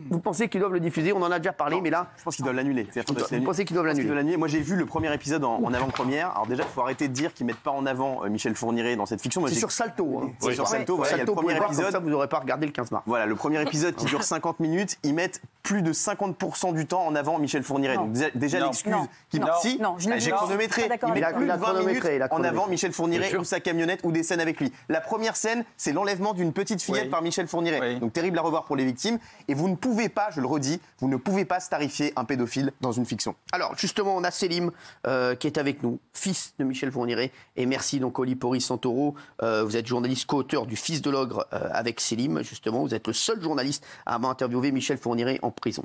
Vous pensez qu'ils doivent le diffuser? On en a déjà parlé, non, mais là... Je pense qu'ils doivent l'annuler. Vous pensez qu'ils doivent l'annuler? Moi, j'ai vu le premier épisode en avant-première. Alors déjà, il faut arrêter de dire qu'ils mettent pas en avant Michel Fourniret dans cette fiction. C'est sur Salto. Hein. C'est sur Salto, voilà, il y a le premier épisode. Comme ça, vous n'aurez pas regardé le 15 mars. Voilà, le premier épisode qui dure 50 minutes, ils mettent plus de 50% du temps en avant Michel Fourniret. Donc déjà l'excuse qui j'ai chronométré, il met plus de 20 minutes en avant Michel Fourniret ou sa camionnette ou des scènes avec lui. La première scène, c'est l'enlèvement d'une petite fillette par Michel Fourniret. Donc terrible à revoir pour les victimes. Et vous ne pouvez pas, je le redis, vous ne pouvez pas starifier un pédophile dans une fiction. Alors justement, on a Selim qui est avec nous, fils de Michel Fourniret. Et merci donc Oli Pori Santoro. Vous êtes journaliste co-auteur du Fils de l'ogre avec Selim. Justement, vous êtes le seul journaliste à avoir interviewé Michel Fourniret en prison.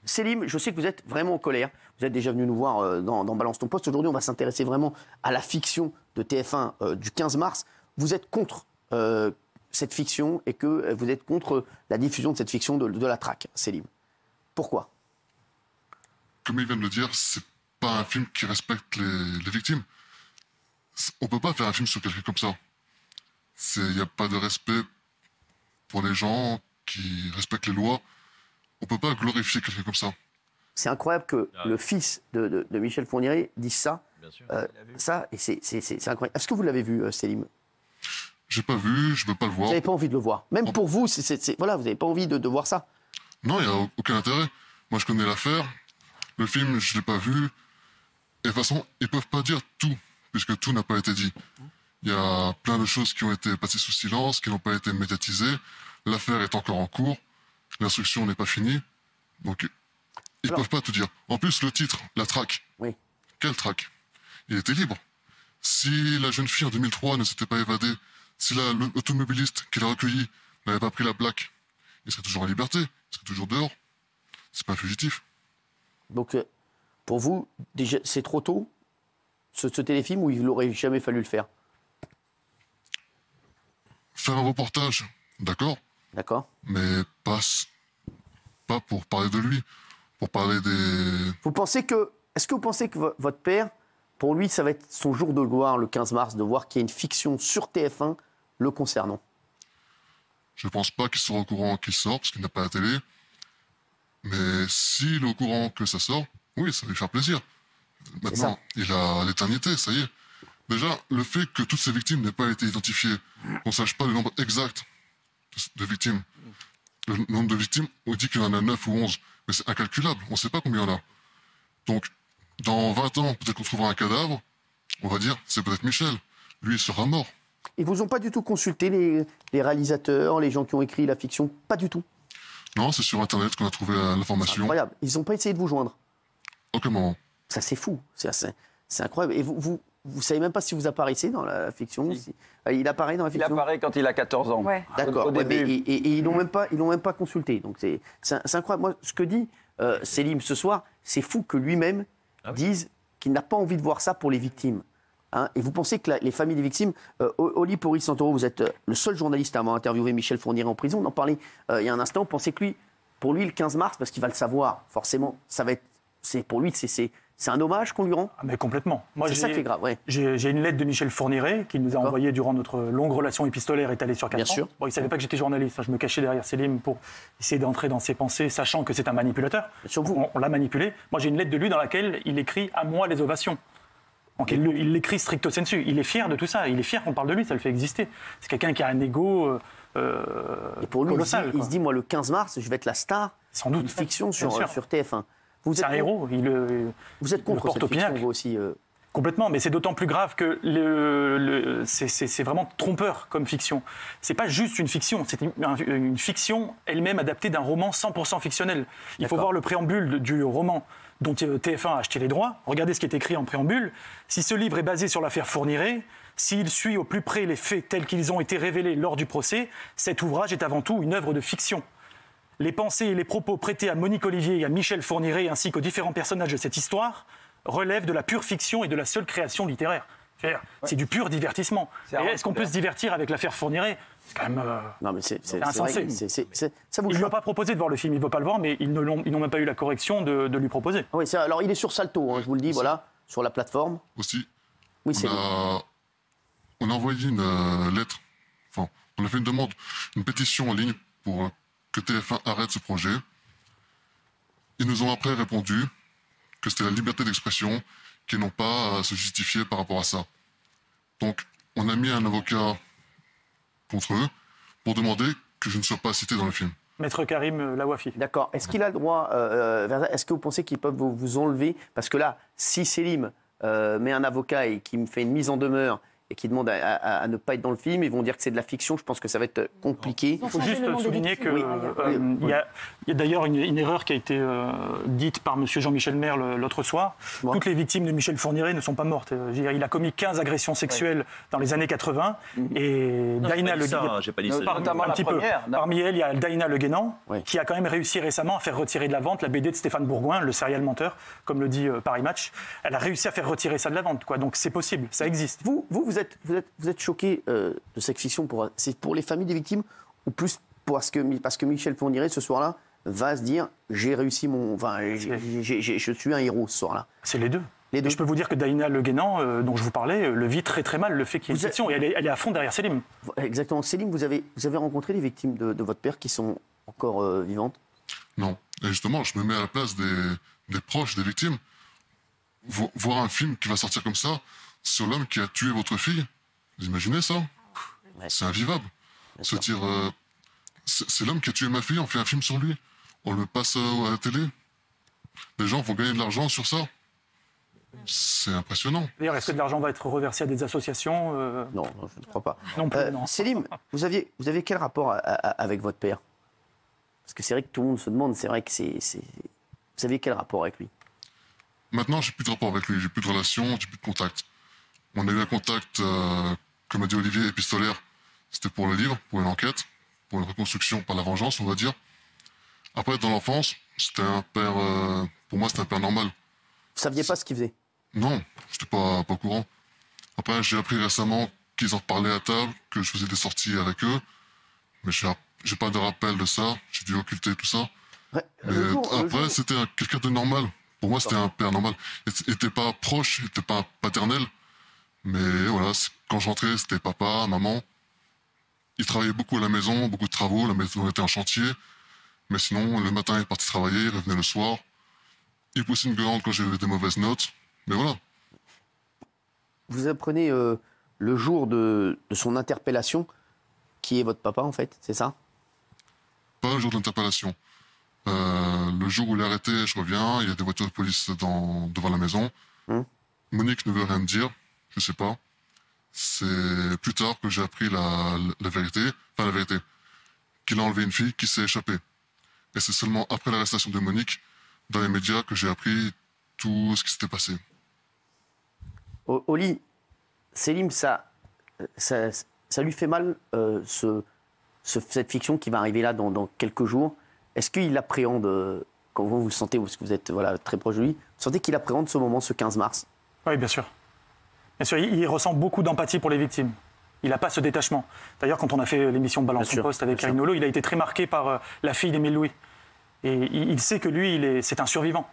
Selim, je sais que vous êtes vraiment en colère. Vous êtes déjà venu nous voir dans Balance ton poste. Aujourd'hui, on va s'intéresser vraiment à la fiction de TF1 du 15 mars. Vous êtes contre cette fiction et que vous êtes contre la diffusion de cette fiction de la traque, Selim. Pourquoi? Comme il vient de le dire, c'est pas un film qui respecte les victimes. On peut pas faire un film sur quelqu'un comme ça. Il n'y a pas de respect pour les gens qui respectent les lois. On peut pas glorifier quelqu'un comme ça. C'est incroyable que le fils de Michel Fourniret dise ça. Ça, et c'est incroyable. Est-ce que vous l'avez vu, Selim? J'ai pas vu, je veux pas le voir. Vous n'avez pas envie de le voir. Même pour vous, voilà, vous n'avez pas envie de voir ça. Non, il n'y a aucun intérêt. Moi, je connais l'affaire. Le film, je l'ai pas vu. Et de toute façon, ils peuvent pas dire tout, puisque tout n'a pas été dit. Il y a plein de choses qui ont été passées sous silence, qui n'ont pas été médiatisées. L'affaire est encore en cours. L'instruction n'est pas finie. Donc, ils peuvent pas tout dire. En plus, le titre, la traque. Oui. Quelle traque? Il était libre. Si la jeune fille en 2003 ne s'était pas évadée, si l'automobiliste qui l'a recueilli n'avait pas pris la plaque, il serait toujours en liberté, il serait toujours dehors. C'est pas un fugitif. Donc, pour vous, déjà, c'est trop tôt, ce téléfilm, ou il n'aurait jamais fallu le faire? Faire un reportage, d'accord. D'accord. Mais pas pour parler de lui, pour parler des... Est-ce que vous pensez que votre père, pour lui, ça va être son jour de gloire, le 15 mars, de voir qu'il y a une fiction sur TF1 le concernant? Je pense pas qu'il soit au courant qu'il sort, parce qu'il n'a pas la télé. Mais s'il est au courant que ça sort, oui, ça va lui faire plaisir. Maintenant, il a l'éternité, ça y est. Déjà, le fait que toutes ces victimes n'aient pas été identifiées, qu'on ne sache pas le nombre exact de victimes. Le nombre de victimes, on dit qu'il y en a 9 ou 11, mais c'est incalculable, on ne sait pas combien il y en a. Donc, dans 20 ans, peut-être qu'on trouvera un cadavre, on va dire, c'est peut-être Michel. Lui, il sera mort. Ils vous ont pas du tout consulté, les réalisateurs, les gens qui ont écrit la fiction? Pas du tout? Non, c'est sur Internet qu'on a trouvé l'information. C'est incroyable. Ils n'ont pas essayé de vous joindre? Aucun moment. Ça, c'est fou. C'est incroyable. Et vous savez même pas si vous apparaissez dans la fiction? Il apparaît dans la fiction? Il apparaît quand il a 14 ans. Ouais. D'accord. Au début. Et ils l'ont même pas consulté. Donc c'est incroyable. Moi, ce que dit Selim ce soir, c'est fou que lui-même dise qu'il n'a pas envie de voir ça pour les victimes. Hein, et vous pensez que les familles des victimes... Oli Pori Santoro, vous êtes le seul journaliste à avoir interviewé Michel Fourniret en prison. On en parlait il y a un instant. Vous pensez que pour lui, le 15 mars, parce qu'il va le savoir, forcément, ça va être... Pour lui, c'est un hommage qu'on lui rend? Mais complètement. C'est ça qui est grave, ouais. J'ai une lettre de Michel Fourniret qu'il nous a envoyée durant notre longue relation épistolaire étalée sur 4 ans. Bien sûr. Bon, il ne savait pas que j'étais journaliste. Je me cachais derrière Selim pour essayer d'entrer dans ses pensées, sachant que c'est un manipulateur. Sur vous. On l'a manipulé. Moi, j'ai une lettre de lui dans laquelle il écrit « À moi les ovations ». Donc il l'écrit stricto sensu. Il est fier de tout ça. Il est fier qu'on parle de lui. Ça le fait exister. C'est quelqu'un qui a un ego et pour lui, colossal. Il se dit, moi, le 15 mars, je vais être la star d'une fiction sur TF1. C'est un héros. Vous êtes contre cette fiction, vous aussi Complètement, mais c'est d'autant plus grave que c'est vraiment trompeur comme fiction. C'est pas juste une fiction, c'est une fiction elle-même adaptée d'un roman 100% fictionnel. Il faut voir le préambule du roman dont TF1 a acheté les droits. Regardez ce qui est écrit en préambule. Si ce livre est basé sur l'affaire Fourniret, s'il suit au plus près les faits tels qu'ils ont été révélés lors du procès, cet ouvrage est avant tout une œuvre de fiction. Les pensées et les propos prêtés à Monique Olivier et à Michel Fourniret ainsi qu'aux différents personnages de cette histoire relève de la pure fiction et de la seule création littéraire. C'est du pur divertissement. Est-ce qu'on peut se divertir avec l'affaire Fourniret? C'est quand même non, mais c'est insensé. Ça vous ils ne lui ont pas proposé de voir le film, il ne veut pas le voir, mais ils n'ont même pas eu la correction de lui proposer. Oui, alors il est sur Salto, je vous le dis, voilà, sur la plateforme. Aussi, oui, on a envoyé une lettre, enfin, on a fait une demande, une pétition en ligne pour que TF1 arrête ce projet. Ils nous ont après répondu que c'était la liberté d'expression, qu'ils n'ont pas à se justifier par rapport à ça. Donc, on a mis un avocat contre eux pour demander que je ne sois pas cité dans le film. Maître Karim Lawafi. D'accord. Est-ce qu'il a le droit, est-ce que vous pensez qu'ils peuvent vous enlever? Parce que là, si Selim met un avocat et qui me fait une mise en demeure et qui demande à ne pas être dans le film, ils vont dire que c'est de la fiction. Je pense que ça va être compliqué. Il faut juste souligner qu'il y a d'ailleurs une erreur qui a été dite par M. Jean-Michel Maire l'autre soir. Toutes les victimes de Michel Fourniret ne sont pas mortes. Il a commis 15 agressions sexuelles dans les années 80. Et Daïna Le Guénan, parmi elles, il y a Daïna Le Guénan, qui a quand même réussi récemment à faire retirer de la vente la BD de Stéphane Bourgoin, le serial menteur, comme le dit Paris Match. Elle a réussi à faire retirer ça de la vente, quoi. Donc c'est possible, ça existe. Vous êtes choqué de cette fiction c'est pour les familles des victimes ou plus parce que Michel Fourniret ce soir-là va se dire j'ai réussi je suis un héros ce soir-là. C'est les deux. Et je peux vous dire que Daïna Le Guénan, dont je vous parlais, le vit très très mal, le fait qu'il y ait une fiction. Et elle est à fond derrière Selim. Exactement. Selim, vous avez rencontré les victimes de votre père qui sont encore vivantes? Non. Et justement, je me mets à la place des proches des victimes. Voir un film qui va sortir comme ça sur l'homme qui a tué votre fille, vous imaginez ça? C'est invivable. Se dire, c'est l'homme qui a tué ma fille, on fait un film sur lui, on le passe à la télé. Les gens vont gagner de l'argent sur ça. C'est impressionnant. D'ailleurs, est-ce que de l'argent va être reversé à des associations Non, je ne crois pas. Non plus, non. Selim, vous aviez quel rapport avec votre père? Parce que c'est vrai que tout le monde se demande, c'est vrai que vous aviez quel rapport avec lui? Maintenant, j'ai plus de rapport avec lui, j'ai plus de relation, j'ai plus de contact. On a eu un contact, comme a dit Olivier, épistolaire. C'était pour le livre, pour une enquête, pour une reconstruction par la vengeance, on va dire. Après, dans l'enfance, c'était un père... pour moi, c'était un père normal. Vous saviez pas ce qu'il faisait? Non, j'étais pas au courant. Après, j'ai appris récemment qu'ils en parlaient à table, que je faisais des sorties avec eux. Mais j'ai pas de rappel de ça. J'ai dû occulter tout ça. Ouais, après, c'était quelqu'un de normal. Pour moi, c'était un père normal. Il était pas proche, il était pas paternel. Mais voilà, quand je rentrais, c'était papa, maman. Il travaillait beaucoup à la maison, beaucoup de travaux. La maison était en chantier. Mais sinon, le matin, il partait travailler, il revenait le soir. Il poussait une gueulante quand j'avais des mauvaises notes. Mais voilà. Vous apprenez le jour de son interpellation, qui est votre papa, en fait, c'est ça? Pas le jour de l'interpellation. Le jour où il est arrêté, je reviens, il y a des voitures de police devant la maison. Monique ne veut rien me dire, je sais pas. C'est plus tard que j'ai appris la vérité, qu'il a enlevé une fille qui s'est échappée. Et c'est seulement après l'arrestation de Monique, dans les médias, que j'ai appris tout ce qui s'était passé. Oli, Selim, ça lui fait mal, cette fiction qui va arriver là dans quelques jours. Est-ce qu'il appréhende, quand vous le sentez, parce que vous êtes très proche de lui, vous sentez qu'il appréhende ce moment, ce 15 mars? Oui, bien sûr. Bien sûr, il ressent beaucoup d'empathie pour les victimes. Il n'a pas ce détachement. D'ailleurs, quand on a fait l'émission Balance ton poste avec Karine Nolot, il a été très marqué par la fille d'Émile Louis. Et il sait que lui, c'est un survivant.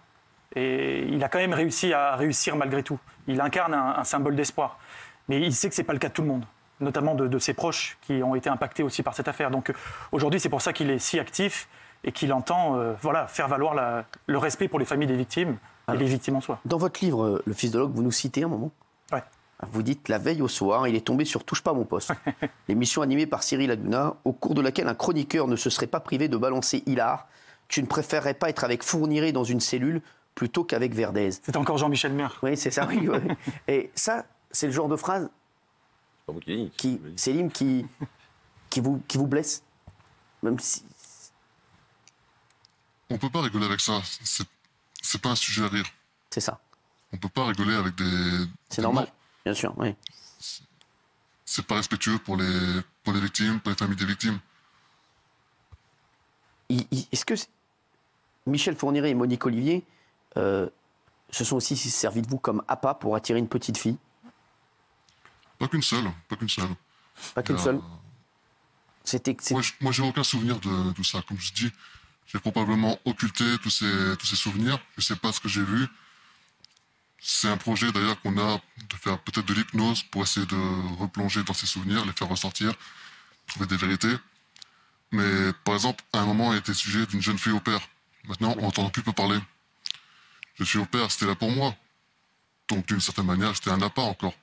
Et il a quand même réussi à réussir malgré tout. Il incarne un symbole d'espoir. Mais il sait que ce n'est pas le cas de tout le monde, notamment de ses proches qui ont été impactés aussi par cette affaire. Donc aujourd'hui, c'est pour ça qu'il est si actif et qu'il entend faire valoir le respect pour les familles des victimes et les victimes en soi. Dans votre livre, Le Fils de l'Ogre, vous nous citez un moment. Ouais. Vous dites, la veille au soir, il est tombé sur Touche pas à mon poste. L'émission animée par Cyril Hanouna, au cours de laquelle un chroniqueur ne se serait pas privé de balancer hilar. Tu ne préférerais pas être avec Fourniret dans une cellule plutôt qu'avec Verdez. C'est encore Jean-Michel Maire. Oui, c'est ça. Oui. Et ça, c'est le genre de phrase Selim, qui vous blesse, même si... On peut pas rigoler avec ça. C'est pas un sujet à rire. C'est ça. On peut pas rigoler avec des... C'est normal, bien sûr, oui. C'est pas respectueux pour les victimes, pour les familles des victimes. Est-ce que Michel Fourniret et Monique Olivier se sont aussi servis de vous comme appât pour attirer une petite fille? Pas qu'une seule. Pas qu'une seule. Moi, j'ai aucun souvenir de tout ça. Comme je dis, j'ai probablement occulté tous ces souvenirs. Je sais pas ce que j'ai vu. C'est un projet d'ailleurs qu'on a de faire peut-être de l'hypnose pour essayer de replonger dans ces souvenirs, les faire ressortir, trouver des vérités. Mais par exemple, à un moment, il était sujet d'une jeune fille au père. Maintenant, on n'entend plus peu parler. Jeune fille au père, c'était là pour moi. Donc d'une certaine manière, j'étais un appât encore.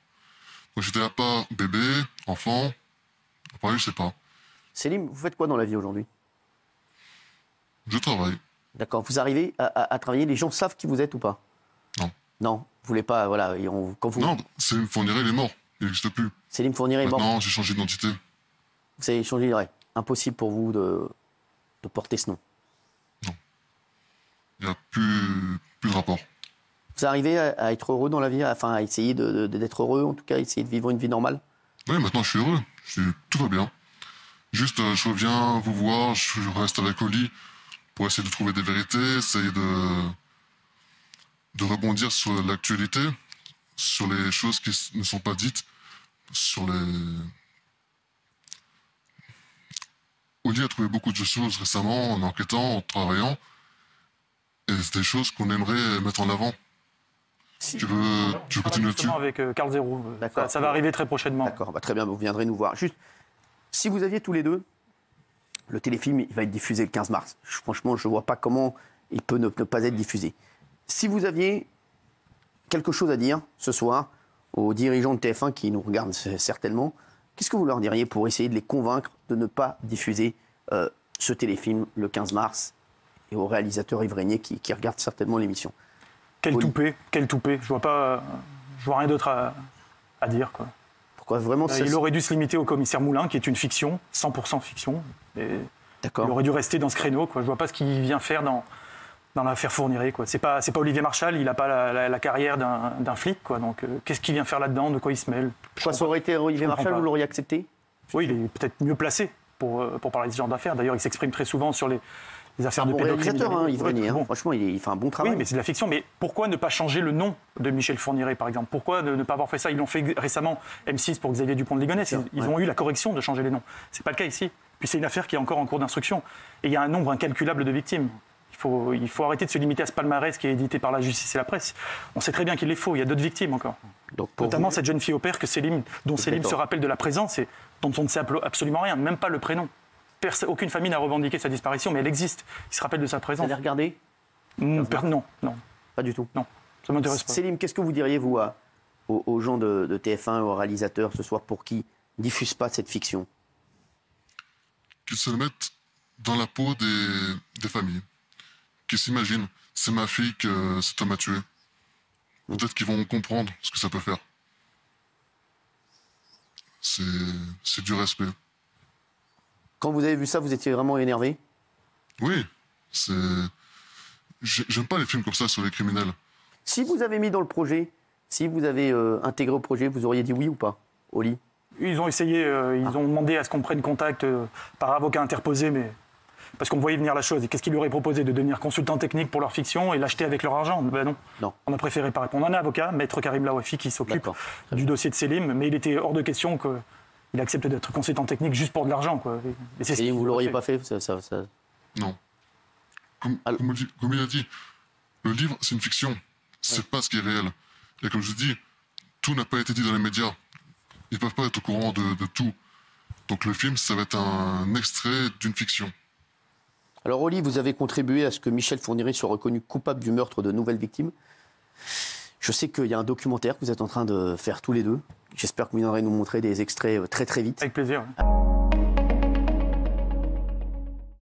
Donc j'étais appât bébé, enfant. Après, je sais pas. Selim, vous faites quoi dans la vie aujourd'hui? Je travaille. D'accord. Vous arrivez à travailler, les gens savent qui vous êtes ou pas? Non. Non, vous voulez pas, voilà. Quand vous... Non, Selim Fourniret, il est mort. Il n'existe plus. Selim Fourniret est mort. Non, j'ai changé d'identité. Vous avez changé, ouais. Impossible pour vous de porter ce nom. Non. Il n'y a plus de rapport. Vous arrivez à être heureux dans la vie, enfin à essayer d'être heureux, en tout cas, essayer de vivre une vie normale? Oui, maintenant je suis heureux. Tout va bien. Juste, je reviens vous voir, je reste avec Oli pour essayer de trouver des vérités, essayer de rebondir sur l'actualité, sur les choses qui ne sont pas dites, sur les... Oli a trouvé beaucoup de choses récemment en enquêtant, en travaillant, et c'est des choses qu'on aimerait mettre en avant. Tu veux continuer là-dessus? Avec Carl Zero. Ça va arriver très prochainement. D'accord, très bien, vous viendrez nous voir. Juste, si vous aviez tous les deux, le téléfilm, il va être diffusé le 15 mars. Franchement, je ne vois pas comment il peut ne pas être diffusé. Si vous aviez quelque chose à dire ce soir aux dirigeants de TF1 qui nous regardent certainement, qu'est-ce que vous leur diriez pour essayer de les convaincre de ne pas diffuser ce téléfilm le 15 mars et aux réalisateurs Yves Régnier qui regardent certainement l'émission? Quel toupet. Je vois rien d'autre à dire, quoi. Pourquoi vraiment il aurait dû se limiter au commissaire Moulin, qui est une fiction, 100% fiction. D'accord. Il aurait dû rester dans ce créneau, quoi. Je vois pas ce qu'il vient faire dans l'affaire Fourniret, quoi. C'est pas Olivier Marchal, il n'a pas la carrière d'un flic, quoi. Donc qu'est-ce qu'il vient faire là-dedans, de quoi il se mêle? Pourquoi ça aurait été Olivier Marchal, vous l'auriez accepté? Oui, il est peut-être mieux placé pour parler de ce genre d'affaires. D'ailleurs, il s'exprime très souvent sur les affaires de pédophilie. Yves Régnier, bon. Franchement, il fait un bon travail. Oui, mais c'est de la fiction. Mais pourquoi ne pas changer le nom de Michel Fourniret, par exemple? Pourquoi ne pas avoir fait ça? Ils l'ont fait récemment, M6 pour Xavier Dupont de Ligonnès. Ils ont eu la correction de changer les noms. C'est pas le cas ici. Puis c'est une affaire qui est encore en cours d'instruction. Et il y a un nombre incalculable de victimes. Il faut arrêter de se limiter à ce palmarès qui est édité par la justice et la presse. On sait très bien qu'il est faux. Il y a d'autres victimes encore. Donc notamment cette jeune fille au père dont Selim se rappelle de la présence et dont on ne sait absolument rien, même pas le prénom. Aucune famille n'a revendiqué sa disparition, mais elle existe. Il se rappelle de sa présence. Vous avez regardé? Non. Pas du tout? Non, ça ne m'intéresse pas. Selim, qu'est-ce que vous diriez, vous, aux gens de TF1, aux réalisateurs ce soir, pour qu'ils ne diffusent pas cette fiction? Qu'ils se mettent dans la peau des familles. Qu'ils s'imaginent, c'est ma fille que cet homme a tué. Peut-être qu'ils vont comprendre ce que ça peut faire. C'est du respect. Quand vous avez vu ça, vous étiez vraiment énervé? Oui, j'aime pas les films comme ça sur les criminels. Si vous avez mis dans le projet, si vous avez intégré au projet, vous auriez dit oui ou pas, Oli? Ils ont essayé, ils ont demandé à ce qu'on prenne contact par avocat interposé, mais parce qu'on voyait venir la chose. Et qu'est-ce qu'ils lui auraient proposé? De devenir consultant technique pour leur fiction et l'acheter avec leur argent? Ben non. On a préféré pas répondre. On a un avocat, maître Karim Lawafi, qui s'occupe du dossier de Selim, mais il était hors de question qu'il accepte d'être consultant technique juste pour de l'argent, quoi. Et vous l'auriez pas fait ça... Non. Comme il a dit, le livre, c'est une fiction. C'est pas ce qui est réel. Et comme je dis, tout n'a pas été dit dans les médias. Ils peuvent pas être au courant de tout. Donc le film, ça va être un extrait d'une fiction. Alors Oli, vous avez contribué à ce que Michel Fourniret soit reconnu coupable du meurtre de nouvelles victimes. Je sais qu'il y a un documentaire que vous êtes en train de faire tous les deux. J'espère que vous viendrez nous montrer des extraits très très vite. Avec plaisir. Ouais.